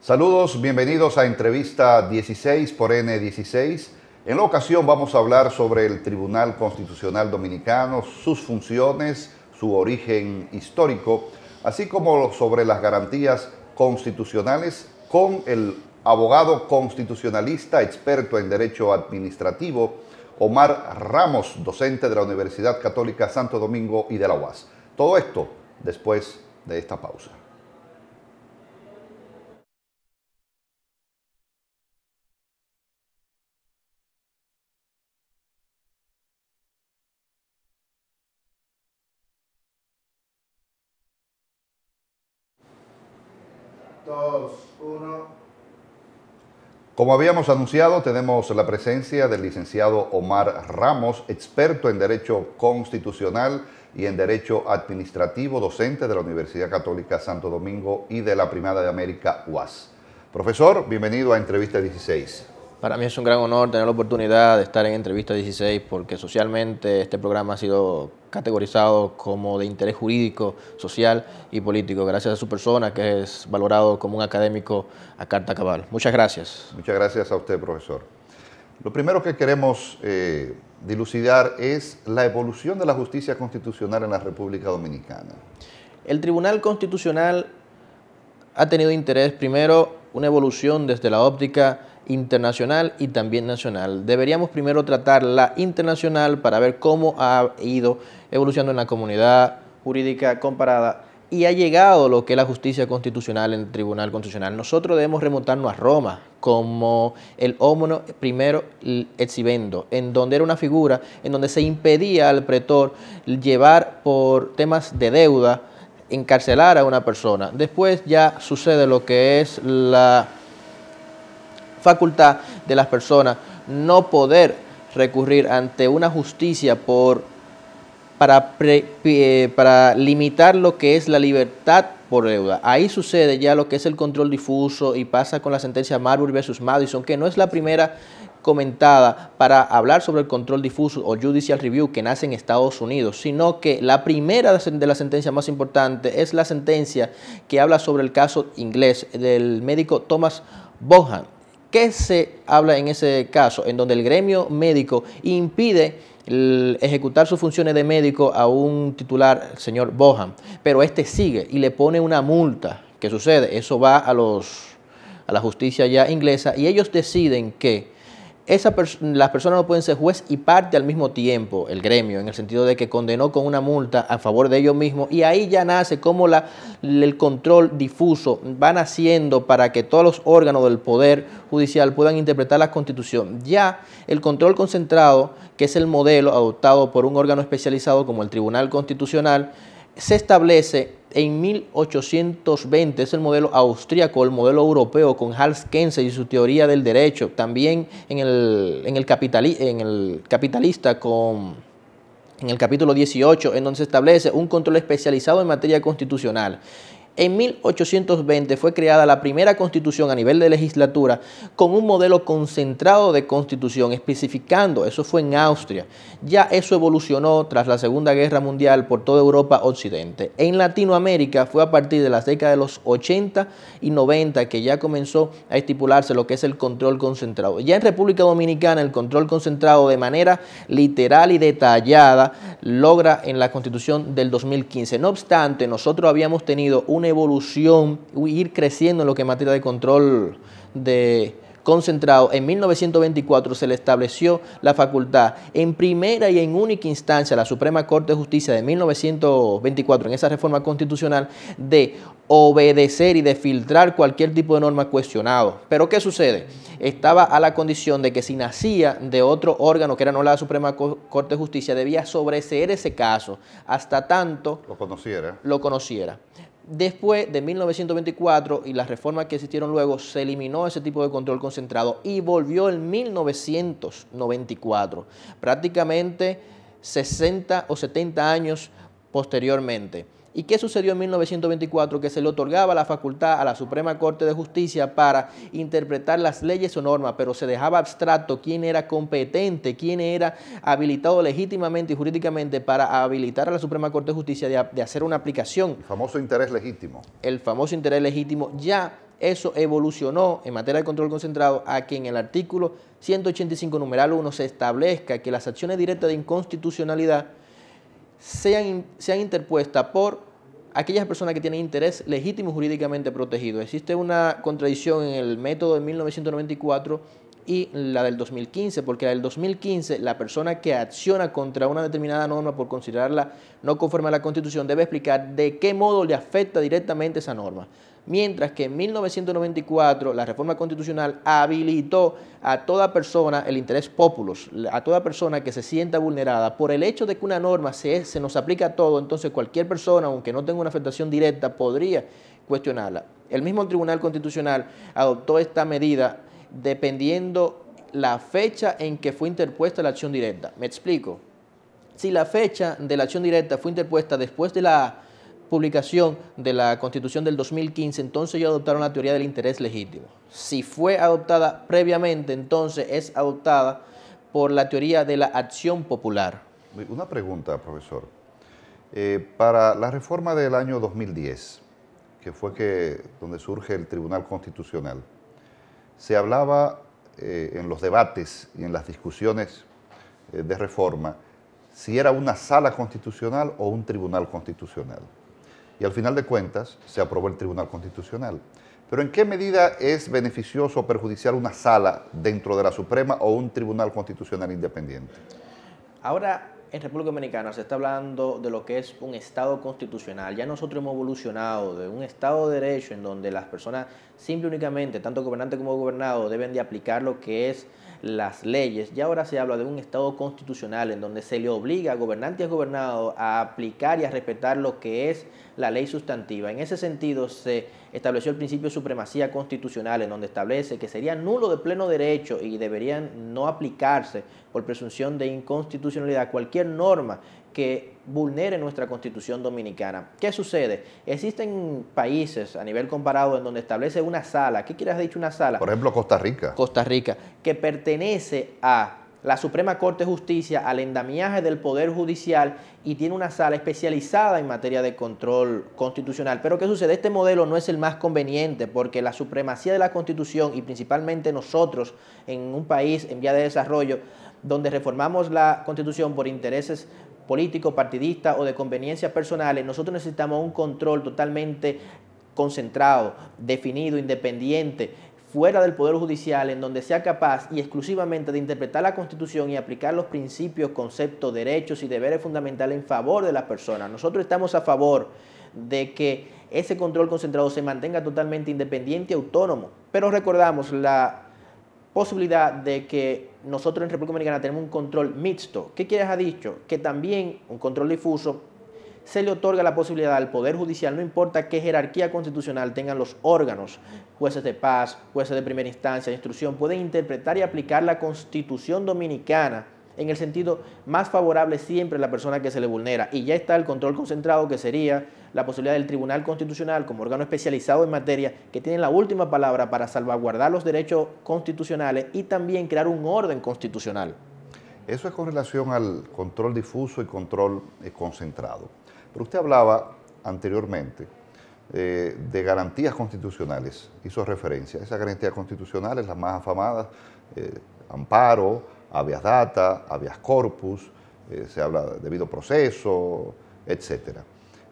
Saludos, bienvenidos a Entrevista 16 por N16. En la ocasión vamos a hablar sobre el Tribunal Constitucional Dominicano, sus funciones, su origen histórico, así como sobre las garantías constitucionales con el abogado constitucionalista, experto en Derecho Administrativo, Omar Ramos, docente de la Universidad Católica Santo Domingo y de la UAS. Todo esto después de esta pausa. Como habíamos anunciado, tenemos la presencia del licenciado Omar Ramos, experto en Derecho Constitucional y en Derecho Administrativo, docente de la Universidad Católica Santo Domingo y de la Primada de América UAS. Profesor, bienvenido a Entrevista 16. Para mí es un gran honor tener la oportunidad de estar en Entrevista 16 porque socialmente este programa ha sido categorizado como de interés jurídico, social y político, gracias a su persona que es valorado como un académico a carta cabal. Muchas gracias. Muchas gracias a usted, profesor. Lo primero que queremos dilucidar es la evolución de la justicia constitucional en la República Dominicana. El Tribunal Constitucional ha tenido interés, primero, una evolución desde la óptica internacional y también nacional. Deberíamos primero tratar la internacional para ver cómo ha ido evolucionando en la comunidad jurídica comparada y ha llegado lo que es la justicia constitucional en el Tribunal Constitucional. Nosotros debemos remontarnos a Roma como el homo primero exhibendo, en donde era una figura en donde se impedía al pretor llevar por temas de deuda, encarcelar a una persona. Después ya sucede lo que es la facultad de las personas no poder recurrir ante una justicia para limitar lo que es la libertad por deuda. Ahí sucede ya lo que es el control difuso y pasa con la sentencia Marbury versus Madison, que no es la primera comentada para hablar sobre el control difuso o judicial review que nace en Estados Unidos, sino que la primera de las sentencias más importantes es la sentencia que habla sobre el caso inglés del médico Thomas Bonham. ¿Qué se habla en ese caso? En donde el gremio médico impide ejecutar sus funciones de médico a un titular, el señor Bonham, pero este sigue y le pone una multa. ¿Qué sucede? Eso va a la justicia ya inglesa y ellos deciden que las personas no pueden ser juez y parte al mismo tiempo, el gremio, en el sentido de que condenó con una multa a favor de ellos mismos, y ahí ya nace como el control difuso va naciendo para que todos los órganos del Poder Judicial puedan interpretar la Constitución. Ya el control concentrado, que es el modelo adoptado por un órgano especializado como el Tribunal Constitucional, se establece en 1820, es el modelo austríaco, el modelo europeo con Hans Kelsen y su teoría del derecho, también en el capitalista en el capítulo 18, en donde se establece un control especializado en materia constitucional. En 1820 fue creada la primera constitución a nivel de legislatura con un modelo concentrado de constitución, especificando, eso fue en Austria. Ya eso evolucionó tras la Segunda Guerra Mundial por toda Europa Occidente. En Latinoamérica fue a partir de las décadas de los 80 y 90 que ya comenzó a estipularse lo que es el control concentrado. Ya en República Dominicana el control concentrado de manera literal y detallada logra en la Constitución del 2015. No obstante, nosotros habíamos tenido una evolución, ir creciendo en lo que es materia de control concentrado. En 1924 se le estableció la facultad en primera y en única instancia, la Suprema Corte de Justicia de 1924, en esa reforma constitucional, de obedecer y de filtrar cualquier tipo de norma cuestionado. Pero ¿qué sucede? Estaba a la condición de que si nacía de otro órgano que era no la Suprema Corte de Justicia, debía sobreseer ese caso hasta tanto lo conociera. Después de 1924 y las reformas que existieron luego, se eliminó ese tipo de control concentrado y volvió en 1994, prácticamente 60 o 70 años posteriormente. ¿Y qué sucedió en 1924? Que se le otorgaba la facultad a la Suprema Corte de Justicia para interpretar las leyes o normas, pero se dejaba abstracto quién era competente, quién era habilitado legítimamente y jurídicamente para habilitar a la Suprema Corte de Justicia de hacer una aplicación. El famoso interés legítimo. El famoso interés legítimo. Ya eso evolucionó en materia de control concentrado a que en el artículo 185 numeral 1 se establezca que las acciones directas de inconstitucionalidad sean interpuestas por aquellas personas que tienen interés legítimo jurídicamente protegido. Existe una contradicción en el método de 1994 y la del 2015, porque la del 2015, la persona que acciona contra una determinada norma por considerarla no conforme a la Constitución debe explicar de qué modo le afecta directamente esa norma. Mientras que en 1994 la reforma constitucional habilitó a toda persona el interés populus, a toda persona que se sienta vulnerada por el hecho de que una norma se nos aplica a todo, entonces cualquier persona, aunque no tenga una afectación directa, podría cuestionarla. El mismo Tribunal Constitucional adoptó esta medida dependiendo la fecha en que fue interpuesta la acción directa. Me explico. Si la fecha de la acción directa fue interpuesta después de la publicación de la Constitución del 2015, entonces ellos adoptaron la teoría del interés legítimo. Si fue adoptada previamente, entonces es adoptada por la teoría de la acción popular. Una pregunta, profesor. Para la reforma del año 2010, que fue donde surge el Tribunal Constitucional, se hablaba en los debates y en las discusiones de reforma si era una sala constitucional o un tribunal constitucional. Y al final de cuentas se aprobó el Tribunal Constitucional. Pero ¿en qué medida es beneficioso o perjudicial una sala dentro de la Suprema o un tribunal constitucional independiente? Ahora, en República Dominicana se está hablando de lo que es un Estado constitucional. Ya nosotros hemos evolucionado de un Estado de Derecho en donde las personas simple y únicamente, tanto gobernantes como gobernados, deben de aplicar lo que es las leyes. Y ahora se habla de un Estado constitucional en donde se le obliga a gobernantes y a gobernados a aplicar y a respetar lo que es la ley sustantiva. En ese sentido se estableció el principio de supremacía constitucional, en donde establece que sería nulo de pleno derecho y deberían no aplicarse por presunción de inconstitucionalidad cualquier norma que vulnere nuestra Constitución dominicana. ¿Qué sucede? Existen países a nivel comparado en donde establece una sala. ¿Qué quieres decir una sala? Por ejemplo, Costa Rica. Costa Rica, que pertenece a la Suprema Corte de Justicia, al endamiaje del Poder Judicial y tiene una sala especializada en materia de control constitucional. Pero ¿qué sucede? Este modelo no es el más conveniente porque la supremacía de la Constitución y principalmente nosotros en un país en vía de desarrollo donde reformamos la Constitución por intereses políticos, partidistas o de conveniencias personales, nosotros necesitamos un control totalmente concentrado, definido, independiente, fuera del Poder Judicial, en donde sea capaz y exclusivamente de interpretar la Constitución y aplicar los principios, conceptos, derechos y deberes fundamentales en favor de las personas. Nosotros estamos a favor de que ese control concentrado se mantenga totalmente independiente y autónomo, pero recordamos la posibilidad de que nosotros en República Dominicana tenemos un control mixto. ¿Qué quiere decir dicho? Que también un control difuso se le otorga la posibilidad al Poder Judicial, no importa qué jerarquía constitucional tengan los órganos, jueces de paz, jueces de primera instancia, de instrucción, pueden interpretar y aplicar la Constitución dominicana en el sentido más favorable siempre a la persona que se le vulnera. Y ya está el control concentrado, que sería la posibilidad del Tribunal Constitucional como órgano especializado en materia que tiene la última palabra para salvaguardar los derechos constitucionales y también crear un orden constitucional. Eso es con relación al control difuso y control concentrado. Pero usted hablaba anteriormente de garantías constitucionales, hizo referencia a esas garantías constitucionales, las más afamadas, amparo, habeas data, habeas corpus, se habla de debido proceso, etcétera.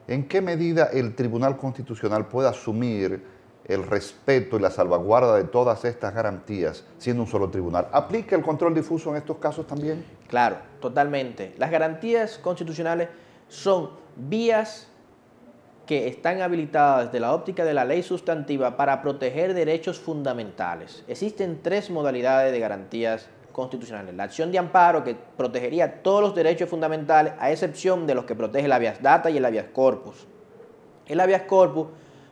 ¿En qué medida el Tribunal Constitucional puede asumir el respeto y la salvaguarda de todas estas garantías siendo un solo tribunal? ¿Aplica el control difuso en estos casos también? Claro, totalmente. Las garantías constitucionales son vías que están habilitadas desde la óptica de la ley sustantiva para proteger derechos fundamentales. Existen tres modalidades de garantías constitucionales. La acción de amparo, que protegería todos los derechos fundamentales, a excepción de los que protege el habeas data y el habeas corpus. El habeas corpus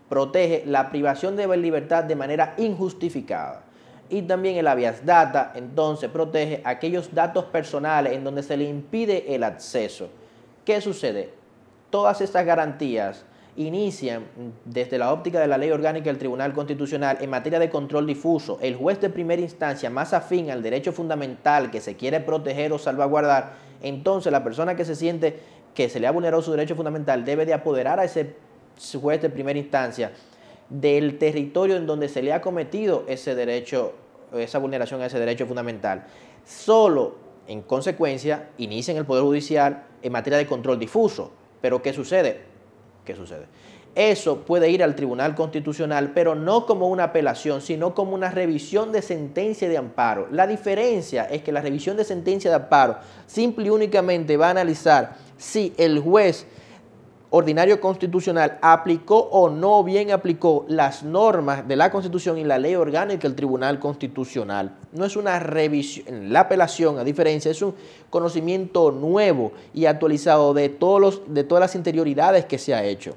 protege la privación de libertad de manera injustificada. Y también el habeas data, entonces, protege aquellos datos personales en donde se le impide el acceso. ¿Qué sucede? todas estas garantías inician desde la óptica de la ley orgánica del Tribunal Constitucional en materia de control difuso. El juez de primera instancia más afín al derecho fundamental que se quiere proteger o salvaguardar, entonces la persona que se siente que se le ha vulnerado su derecho fundamental debe de apoderar a ese juez de primera instancia del territorio en donde se le ha cometido ese derecho, esa vulneración a ese derecho fundamental. Solo, en consecuencia, inician el Poder Judicial en materia de control difuso. Pero ¿qué sucede? ¿Qué sucede? Eso puede ir al Tribunal Constitucional, pero no como una apelación, sino como una revisión de sentencia de amparo. La diferencia es que la revisión de sentencia de amparo simple y únicamente va a analizar si el juez ordinario constitucional aplicó o no bien aplicó las normas de la Constitución y la ley orgánica del Tribunal Constitucional. No es una revisión, la apelación, a diferencia, es un conocimiento nuevo y actualizado de todas las interioridades que se ha hecho.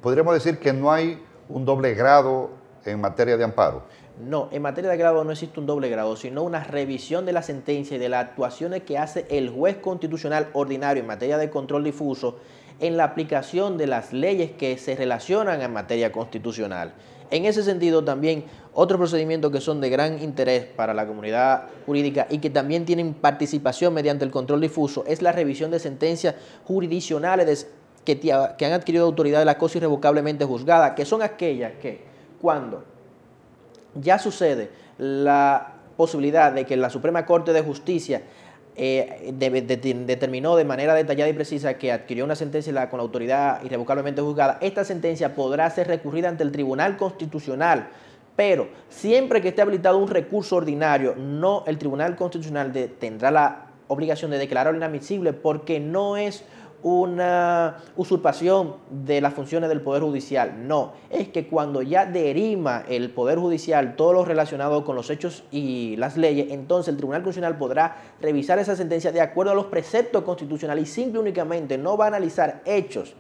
Podríamos decir que no hay un doble grado en materia de amparo. No, en materia de grado no existe un doble grado, sino una revisión de la sentencia y de las actuaciones que hace el juez constitucional ordinario en materia de control difuso en la aplicación de las leyes que se relacionan en materia constitucional. En ese sentido, también otros procedimientos que son de gran interés para la comunidad jurídica y que también tienen participación mediante el control difuso es la revisión de sentencias jurisdiccionales que han adquirido autoridad de la cosa irrevocablemente juzgada, que son aquellas que cuando ya sucede la posibilidad de que la Suprema Corte de Justicia determinó de manera detallada y precisa que adquirió una sentencia con la autoridad irrevocablemente juzgada, esta sentencia podrá ser recurrida ante el Tribunal Constitucional, pero siempre que esté habilitado un recurso ordinario, no el Tribunal Constitucional tendrá la obligación de declararlo inadmisible porque no es una usurpación de las funciones del Poder Judicial. No, es que cuando ya derima el Poder Judicial todo lo relacionado con los hechos y las leyes, entonces el Tribunal Constitucional podrá revisar esa sentencia de acuerdo a los preceptos constitucionales y simple únicamente no va a analizar hechos,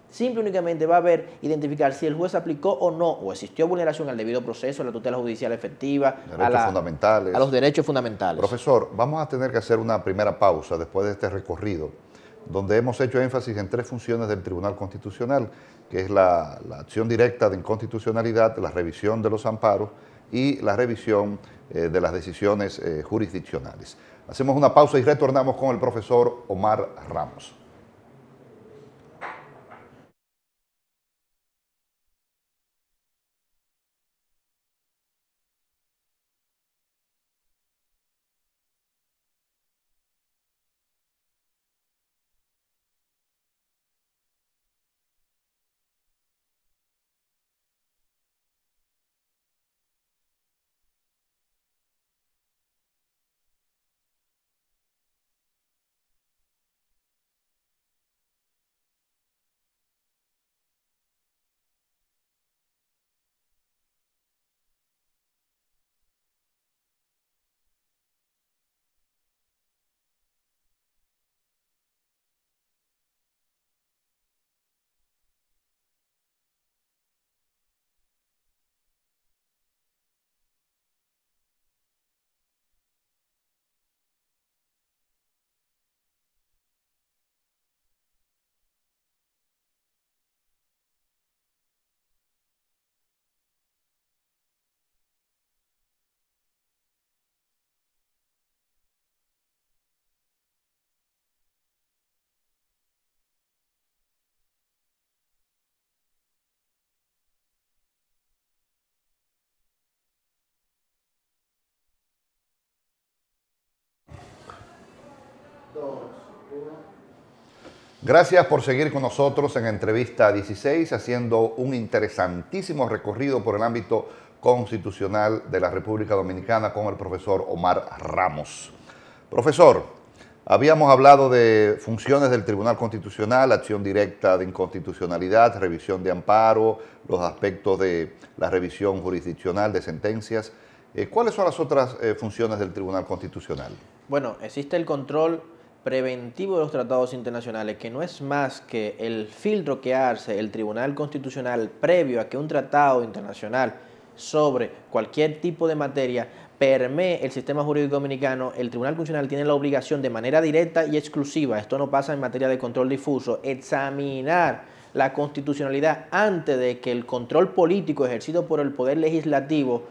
simple únicamente va a identificar si el juez aplicó o no, o existió vulneración al debido proceso, a la tutela judicial efectiva, fundamentales, a los derechos fundamentales. Profesor, vamos a tener que hacer una primera pausa después de este recorrido, donde hemos hecho énfasis en tres funciones del Tribunal Constitucional, que es la acción directa de inconstitucionalidad, la revisión de los amparos y la revisión de las decisiones jurisdiccionales. Hacemos una pausa y retornamos con el profesor Omar Ramos. Gracias por seguir con nosotros en Entrevista 16, haciendo un interesantísimo recorrido por el ámbito constitucional de la República Dominicana con el profesor Omar Ramos. Profesor, habíamos hablado de funciones del Tribunal Constitucional, acción directa de inconstitucionalidad, revisión de amparo, los aspectos de la revisión jurisdiccional de sentencias. ¿Cuáles son las otras funciones del Tribunal Constitucional? Bueno, existe el control preventivo de los tratados internacionales, que no es más que el filtro que hace el Tribunal Constitucional previo a que un tratado internacional sobre cualquier tipo de materia permee el sistema jurídico dominicano, el Tribunal Constitucional tiene la obligación de manera directa y exclusiva, esto no pasa en materia de control difuso, examinar la constitucionalidad antes de que el control político ejercido por el Poder Legislativo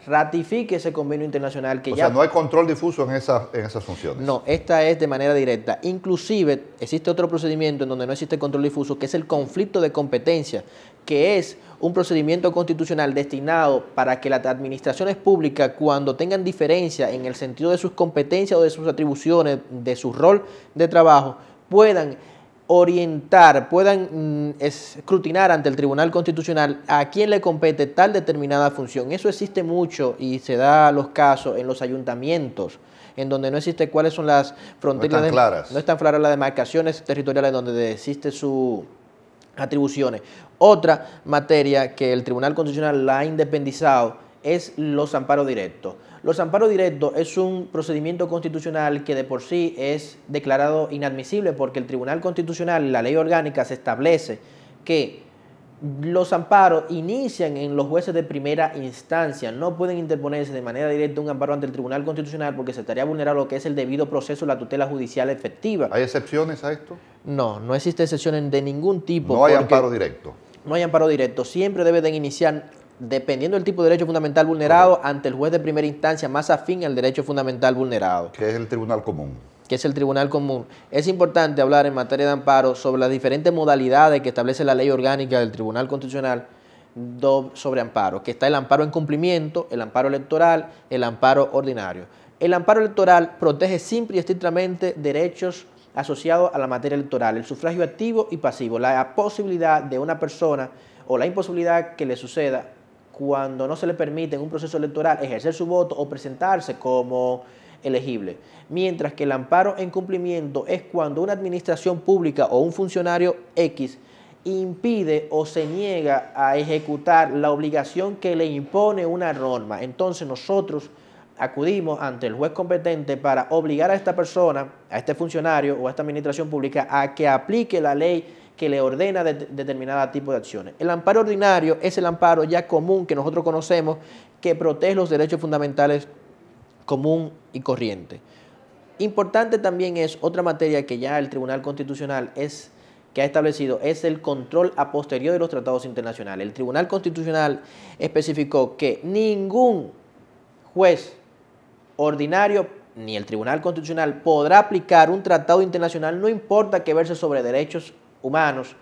ratifique ese convenio internacional que O sea, no hay control difuso en esas funciones. No, esta es de manera directa. Inclusive existe otro procedimiento en donde no existe control difuso, que es el conflicto de competencia, que es un procedimiento constitucional destinado para que las administraciones públicas, cuando tengan diferencia en el sentido de sus competencias o de sus atribuciones, de su rol de trabajo, puedan orientar, puedan escrutinar ante el Tribunal Constitucional a quién le compete tal determinada función. Eso existe mucho y se da los casos en los ayuntamientos, en donde no existe cuáles son las fronteras, no están claras las demarcaciones territoriales donde existe sus atribuciones. Otra materia que el Tribunal Constitucional la ha independizado es los amparos directos. Los amparos directos es un procedimiento constitucional que de por sí es declarado inadmisible porque el Tribunal Constitucional y la ley orgánica se establece que los amparos inician en los jueces de primera instancia, no pueden interponerse de manera directa un amparo ante el Tribunal Constitucional porque se estaría vulnerando lo que es el debido proceso, la tutela judicial efectiva. ¿Hay excepciones a esto? No, no existe excepciones de ningún tipo. No hay amparo directo. No hay amparo directo, siempre debe de iniciar dependiendo del tipo de derecho fundamental vulnerado, ante el juez de primera instancia más afín al derecho fundamental vulnerado. Que es el Tribunal Común. Que es el Tribunal Común. Es importante hablar en materia de amparo sobre las diferentes modalidades que establece la ley orgánica del Tribunal Constitucional sobre amparo, que está el amparo en cumplimiento, el amparo electoral, el amparo ordinario. El amparo electoral protege simple y estrictamente derechos asociados a la materia electoral, el sufragio activo y pasivo, la posibilidad de una persona o la imposibilidad que le suceda cuando no se le permite en un proceso electoral ejercer su voto o presentarse como elegible. Mientras que el amparo en cumplimiento es cuando una administración pública o un funcionario X impide o se niega a ejecutar la obligación que le impone una norma. Entonces nosotros acudimos ante el juez competente para obligar a esta persona, a este funcionario o a esta administración pública a que aplique la ley que le ordena determinado tipo de acciones. El amparo ordinario es el amparo ya común que nosotros conocemos que protege los derechos fundamentales común y corriente. Importante también es otra materia que ya el Tribunal Constitucional que ha establecido, es el control a posteriori de los tratados internacionales. El Tribunal Constitucional especificó que ningún juez ordinario ni el Tribunal Constitucional podrá aplicar un tratado internacional, no importa que verse sobre derechos humanos,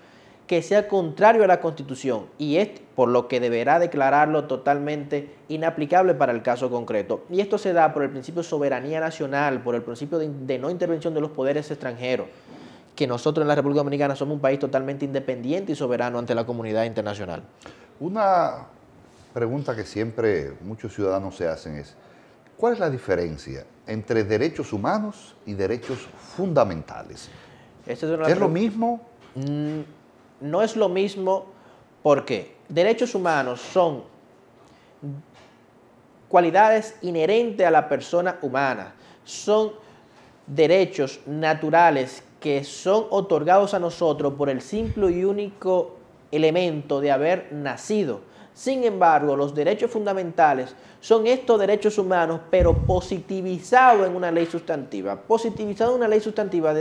que sea contrario a la Constitución, y es por lo que deberá declararlo totalmente inaplicable para el caso concreto. Y esto se da por el principio de soberanía nacional, por el principio de no intervención de los poderes extranjeros, que nosotros en la República Dominicana somos un país totalmente independiente y soberano ante la comunidad internacional. Una pregunta que siempre muchos ciudadanos se hacen es, ¿cuál es la diferencia entre derechos humanos y derechos fundamentales? ¿Es lo mismo? No es lo mismo porque derechos humanos son cualidades inherentes a la persona humana, son derechos naturales que son otorgados a nosotros por el simple y único elemento de haber nacido. Sin embargo, los derechos fundamentales son estos derechos humanos, pero positivizados en una ley sustantiva. Positivizado en una ley sustantiva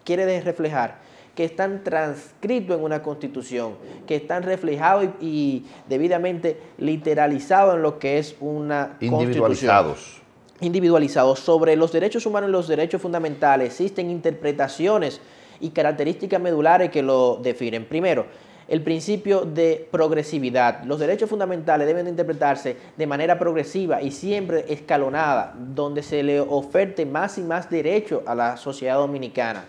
quiere reflejar que están transcritos en una constitución, que están reflejados y debidamente literalizados en lo que es una constitución. Individualizados. Sobre los derechos humanos y los derechos fundamentales existen interpretaciones y características medulares que lo definen. Primero, el principio de progresividad. Los derechos fundamentales deben de interpretarse de manera progresiva y siempre escalonada, donde se le oferte más y más derechos a la sociedad dominicana.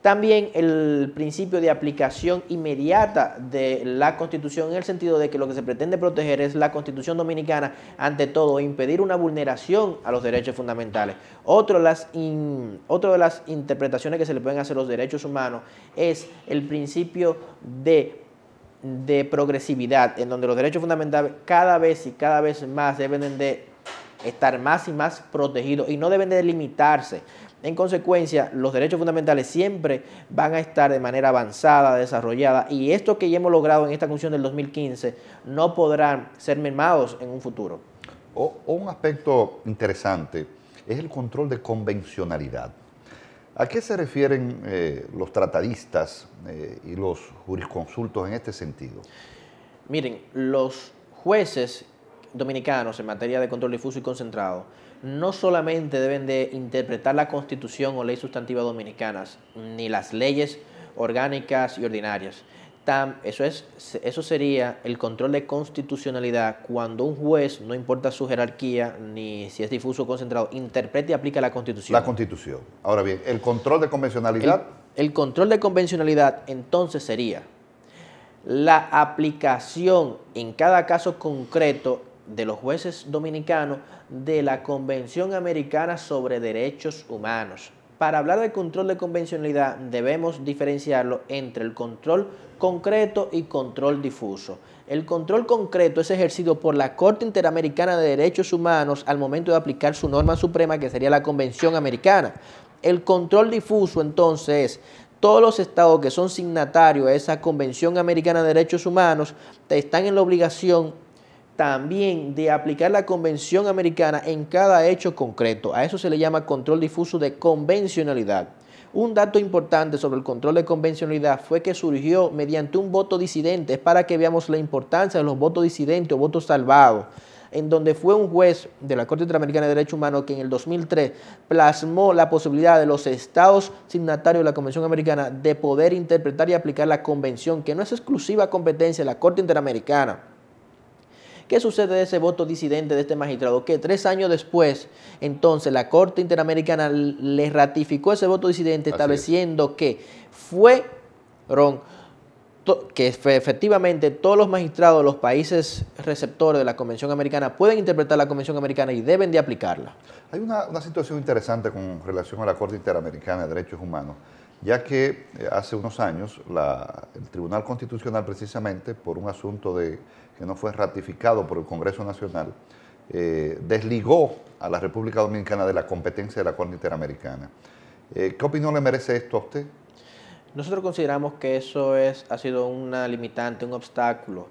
También el principio de aplicación inmediata de la Constitución, en el sentido de que lo que se pretende proteger es la Constitución dominicana, ante todo, impedir una vulneración a los derechos fundamentales. Otra de las interpretaciones que se le pueden hacer a los derechos humanos es el principio de progresividad, en donde los derechos fundamentales cada vez más deben de estar más y más protegidos y no deben de limitarse. En consecuencia, los derechos fundamentales siempre van a estar de manera avanzada, desarrollada, y esto que ya hemos logrado en esta Constitución del 2015 no podrán ser mermados en un futuro. O un aspecto interesante es el control de convencionalidad. ¿A qué se refieren los tratadistas y los jurisconsultos en este sentido? Miren, los jueces dominicanos en materia de control difuso y concentrado no solamente deben de interpretar la Constitución o ley sustantiva dominicanas, ni las leyes orgánicas y ordinarias. Eso sería el control de constitucionalidad cuando un juez, no importa su jerarquía, ni si es difuso o concentrado, interprete y aplica la Constitución. La Constitución. Ahora bien, el control de convencionalidad. El control de convencionalidad entonces sería la aplicación en cada caso concreto de los jueces dominicanos de la Convención Americana sobre Derechos Humanos. Para hablar de control de convencionalidad debemos diferenciarlo entre el control concreto y control difuso. El control concreto es ejercido por la Corte Interamericana de Derechos Humanos al momento de aplicar su norma suprema, que sería la Convención Americana. El control difuso entonces es todos los estados que son signatarios a esa Convención Americana de Derechos Humanos están en la obligación también de aplicar la Convención Americana en cada hecho concreto. A eso se le llama control difuso de convencionalidad. Un dato importante sobre el control de convencionalidad fue que surgió mediante un voto disidente. Es para que veamos la importancia de los votos disidentes o votos salvados, en donde fue un juez de la Corte Interamericana de Derechos Humanos que en el 2003 plasmó la posibilidad de los estados signatarios de la Convención Americana de poder interpretar y aplicar la Convención, que no es exclusiva competencia de la Corte Interamericana. ¿Qué sucede de ese voto disidente de este magistrado? Que 3 años después, entonces, la Corte Interamericana le ratificó ese voto disidente, estableciendo que efectivamente todos los magistrados de los países receptores de la Convención Americana pueden interpretar la Convención Americana y deben de aplicarla. Hay una situación interesante con relación a la Corte Interamericana de Derechos Humanos, ya que hace unos años el Tribunal Constitucional, precisamente por un asunto que no fue ratificado por el Congreso Nacional, desligó a la República Dominicana de la competencia de la Corte Interamericana. ¿Qué opinión le merece esto a usted? Nosotros consideramos que eso ha sido una limitante, un obstáculo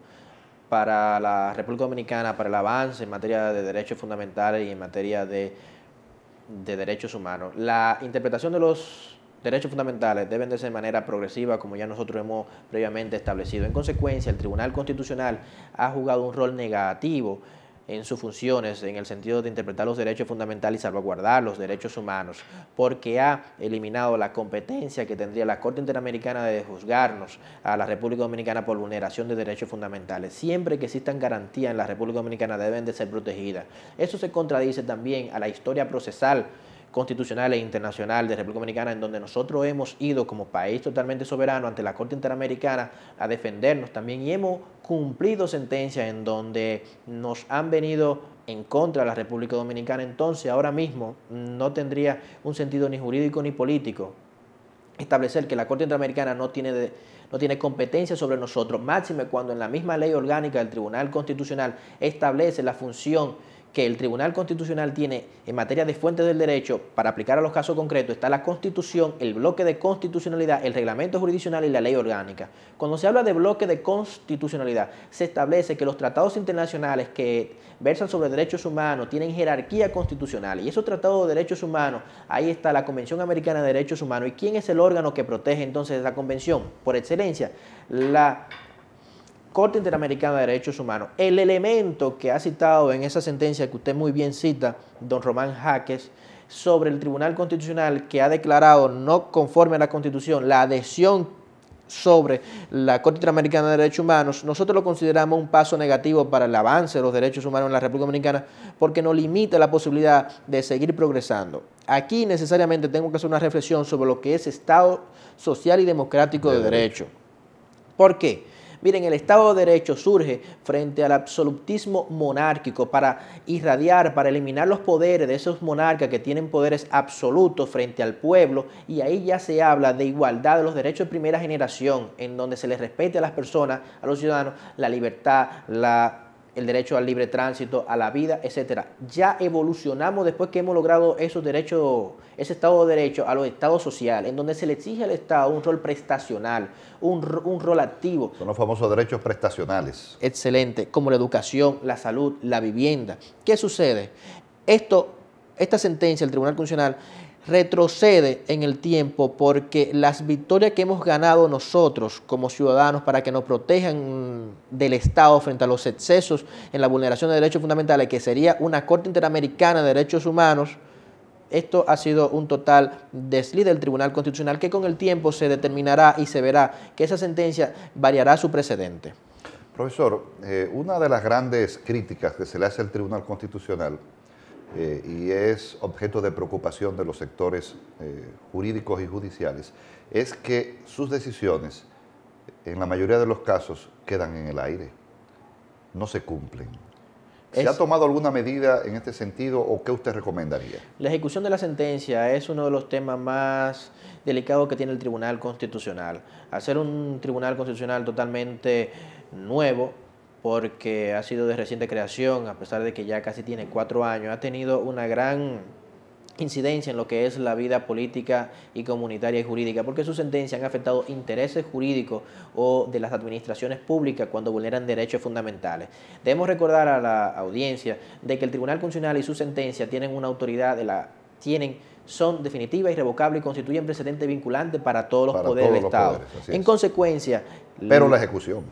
para la República Dominicana, para el avance en materia de derechos fundamentales y en materia de derechos humanos. La interpretación de los derechos fundamentales deben de ser de manera progresiva, como ya nosotros hemos previamente establecido. En consecuencia, el Tribunal Constitucional ha jugado un rol negativo en sus funciones, en el sentido de interpretar los derechos fundamentales y salvaguardar los derechos humanos, porque ha eliminado la competencia que tendría la Corte Interamericana de juzgarnos a la República Dominicana por vulneración de derechos fundamentales. Siempre que existan garantías en la República Dominicana deben de ser protegidas. Eso se contradice también a la historia procesal constitucional e internacional de República Dominicana, en donde nosotros hemos ido como país totalmente soberano ante la Corte Interamericana a defendernos también, y hemos cumplido sentencias en donde nos han venido en contra de la República Dominicana. Entonces ahora mismo no tendría un sentido ni jurídico ni político establecer que la Corte Interamericana no tiene competencia sobre nosotros, máxime cuando en la misma ley orgánica del Tribunal Constitucional establece la función que el Tribunal Constitucional tiene en materia de fuentes del derecho para aplicar a los casos concretos. Está la Constitución, el bloque de constitucionalidad, el reglamento jurisdiccional y la ley orgánica. Cuando se habla de bloque de constitucionalidad, se establece que los tratados internacionales que versan sobre derechos humanos tienen jerarquía constitucional, y esos tratados de derechos humanos, ahí está la Convención Americana de Derechos Humanos. ¿Y quién es el órgano que protege entonces esa convención? Por excelencia, la Corte Interamericana de Derechos Humanos. El elemento que ha citado en esa sentencia que usted muy bien cita, don Román Jaques, sobre el Tribunal Constitucional, que ha declarado no conforme a la Constitución la adhesión sobre la Corte Interamericana de Derechos Humanos, nosotros lo consideramos un paso negativo para el avance de los derechos humanos en la República Dominicana, porque nos limita la posibilidad de seguir progresando. Aquí necesariamente tengo que hacer una reflexión sobre lo que es Estado social y democrático de derecho. ¿Por qué? Miren, el Estado de Derecho surge frente al absolutismo monárquico para irradiar, para eliminar los poderes de esos monarcas que tienen poderes absolutos frente al pueblo, y ahí ya se habla de igualdad de los derechos de primera generación, en donde se les respete a las personas, a los ciudadanos, la libertad, la el derecho al libre tránsito, a la vida, etcétera. Ya evolucionamos después que hemos logrado esos derechos, ese Estado de Derecho a los estados sociales, en donde se le exige al Estado un rol prestacional, un rol activo. Son los famosos derechos prestacionales. Excelente, como la educación, la salud, la vivienda. ¿Qué sucede? Esta sentencia del Tribunal Constitucional retrocede en el tiempo porque las victorias que hemos ganado nosotros como ciudadanos para que nos protejan del Estado frente a los excesos en la vulneración de derechos fundamentales, que sería una Corte Interamericana de Derechos Humanos, esto ha sido un total desliz del Tribunal Constitucional que con el tiempo se determinará y se verá que esa sentencia variará su precedente. Profesor, una de las grandes críticas que se le hace al Tribunal Constitucional y es objeto de preocupación de los sectores jurídicos y judiciales, es que sus decisiones, en la mayoría de los casos, quedan en el aire, no se cumplen. ¿Se ha tomado alguna medida en este sentido o qué usted recomendaría? La ejecución de la sentencia es uno de los temas más delicados que tiene el Tribunal Constitucional. Al ser un Tribunal Constitucional totalmente nuevo, porque ha sido de reciente creación, a pesar de que ya casi tiene 4 años, ha tenido una gran incidencia en lo que es la vida política y comunitaria y jurídica, porque sus sentencias han afectado intereses jurídicos o de las administraciones públicas cuando vulneran derechos fundamentales. Debemos recordar a la audiencia de que el Tribunal Constitucional y sus sentencias tienen una autoridad son definitivas, irrevocables y constituyen precedente vinculante para todos los poderes del Estado. En consecuencia... Pero la ejecución...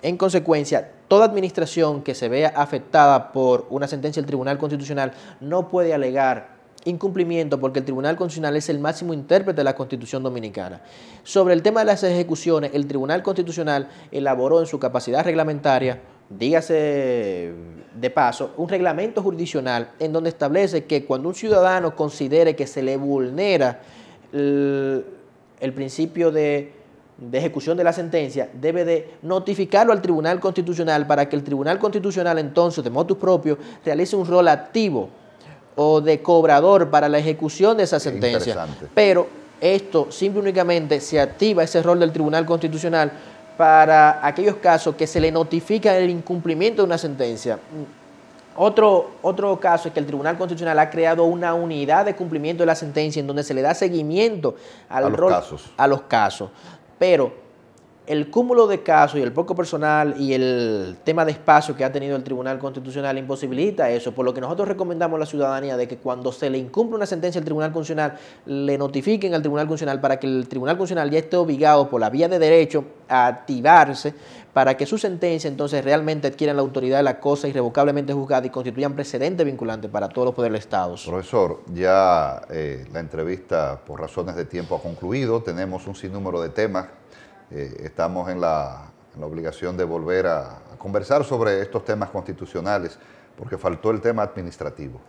En consecuencia, toda administración que se vea afectada por una sentencia del Tribunal Constitucional no puede alegar incumplimiento porque el Tribunal Constitucional es el máximo intérprete de la Constitución Dominicana. Sobre el tema de las ejecuciones, el Tribunal Constitucional elaboró en su capacidad reglamentaria, dígase de paso, un reglamento jurisdiccional en donde establece que cuando un ciudadano considere que se le vulnera el principio de ejecución de la sentencia, debe de notificarlo al Tribunal Constitucional para que el Tribunal Constitucional entonces, de motu propio, realice un rol activo o de cobrador para la ejecución de esa sentencia. Pero esto simple y únicamente se activa ese rol del Tribunal Constitucional para aquellos casos que se le notifica el incumplimiento de una sentencia. Otro caso es que el Tribunal Constitucional ha creado una unidad de cumplimiento de la sentencia en donde se le da seguimiento a los casos. Pero el cúmulo de casos y el poco personal y el tema de espacio que ha tenido el Tribunal Constitucional imposibilita eso, por lo que nosotros recomendamos a la ciudadanía de que cuando se le incumple una sentencia al Tribunal Constitucional, le notifiquen al Tribunal Constitucional para que el Tribunal Constitucional ya esté obligado por la vía de derecho a activarse para que su sentencia entonces realmente adquieran la autoridad de la cosa irrevocablemente juzgada y constituyan precedente vinculante para todos los poderes del Estado. Profesor, ya la entrevista por razones de tiempo ha concluido, tenemos un sinnúmero de temas. Estamos en la obligación de volver a conversar sobre estos temas constitucionales, porque faltó el tema administrativo.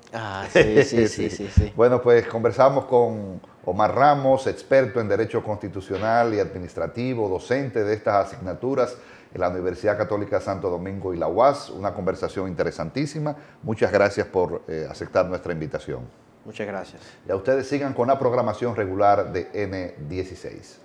Sí. Bueno, pues conversamos con Omar Ramos, experto en Derecho Constitucional y Administrativo, docente de estas asignaturas en la Universidad Católica Santo Domingo y la UAS. Una conversación interesantísima. Muchas gracias por aceptar nuestra invitación. Muchas gracias. Y a ustedes sigan con la programación regular de N16.